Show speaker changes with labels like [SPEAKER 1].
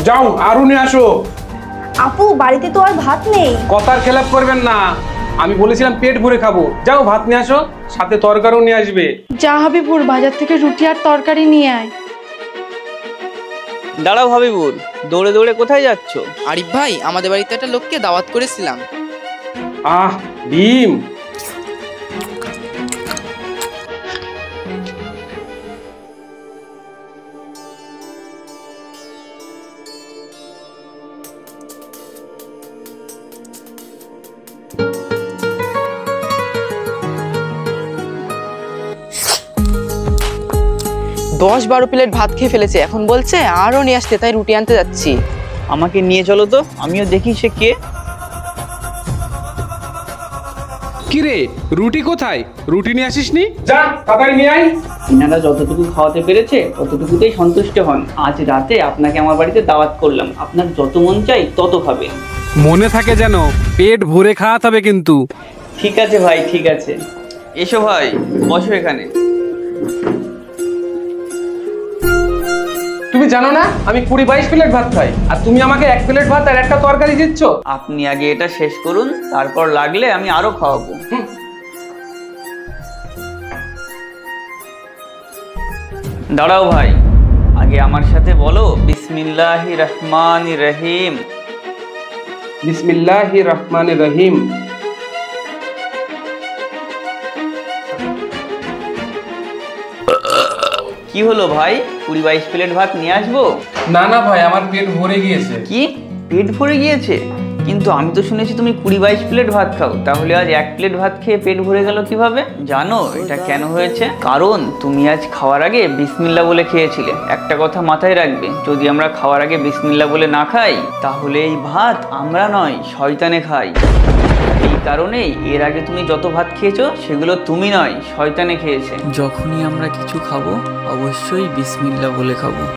[SPEAKER 1] যাও আরো নিয়ে আসো।
[SPEAKER 2] আপু বাড়িতে তো আর ভাত নেই।
[SPEAKER 1] কথার খেলাপ করবেন না, আমি বলেছিলাম পেট ভরে খাবো। যাও ভাত নিয়ে আসো, সাথে তরকারিও নিয়ে আসবে।
[SPEAKER 3] যা হাবিবুর, বাজার থেকে রুটি আর তরকারি নিয়ে আয়।
[SPEAKER 4] দাঁড়াও হাবিবুর, দৌড়ে দৌড়ে কোথায় যাচ্ছ?
[SPEAKER 5] আরিফ ভাই, আমাদের বাড়িতে একটা লোককে দাওয়াত করেছিলাম।
[SPEAKER 1] ডিম।
[SPEAKER 5] 10-12 প্লেট ভাত খেয়ে ফেলেছে, এখন বলছে আরো নিয়ে আসতে, তাই রুটি আনতে যাচ্ছি।
[SPEAKER 4] আমাকে নিয়ে চলো তো, আমিও দেখি সে কে।
[SPEAKER 1] কিরে রুটি কোথায়? রুটি নিয়ে আসিসনি? যা তাড়াতাড়ি নিয়ে আয়।
[SPEAKER 4] ইনারা যতটুকু খাওয়াতে পেরেছে ততটুকুতেই সন্তুষ্ট হন। আজ রাতে আপনাকে আমার বাড়িতে দাওয়াত করলাম, আপনার যত মন চাই তত খাবে।
[SPEAKER 1] মনে থাকে যেন, পেট ভরে খাওয়াতে হবে কিন্তু।
[SPEAKER 4] ঠিক আছে ভাই, ঠিক আছে। এসো ভাই, বসো এখানে।
[SPEAKER 1] তুমি জানো না আমি 20-22 প্লেট ভাত খাই, আর তুমি আমাকে 1 প্লেট ভাত আর একটা তরকারি দিচ্ছ?
[SPEAKER 4] আপনি আগে এটা শেষ করুন, তারপর লাগলে আমি আরো খাওয়াবো। দাঁড়াও ভাই, আগে আমার সাথে বলো বিসমিল্লাহির রহমানির রহিম।
[SPEAKER 1] বিসমিল্লাহির রহমানির রহিম।
[SPEAKER 4] কি হলো ভাই, 20-22 প্লেট ভাত নিয়ে আসবো?
[SPEAKER 1] না না ভাই, আমার পেট ভরে গিয়েছে।
[SPEAKER 4] কি পেট ভরে গিয়েছে? কিন্তু আমি তো শুনেছি তুমি 20-22 প্লেট ভাত খাও, তাহলে আজ 1 প্লেট ভাত খেয়ে পেট ভরে গেল কিভাবে? জানো এটা কেন হয়েছে? কারণ তুমি আজ খাওয়ার আগে বিসমিল্লাহ বলে খেয়েছিলে। একটা কথা মাথায় রাখবে, যদি আমরা খাওয়ার আগে বিসমিল্লাহ বলে না খাই, তাহলে এই ভাত আমরা নয় শয়তানে খাই। এই কারণেই এর আগে তুমি যত ভাত খেয়েছো সেগুলো তুমি নয় শয়তানে খেয়েছে।
[SPEAKER 6] যখনই আমরা কিছু খাবো অবশ্যই বিসমিল্লাহ বলে খাবো।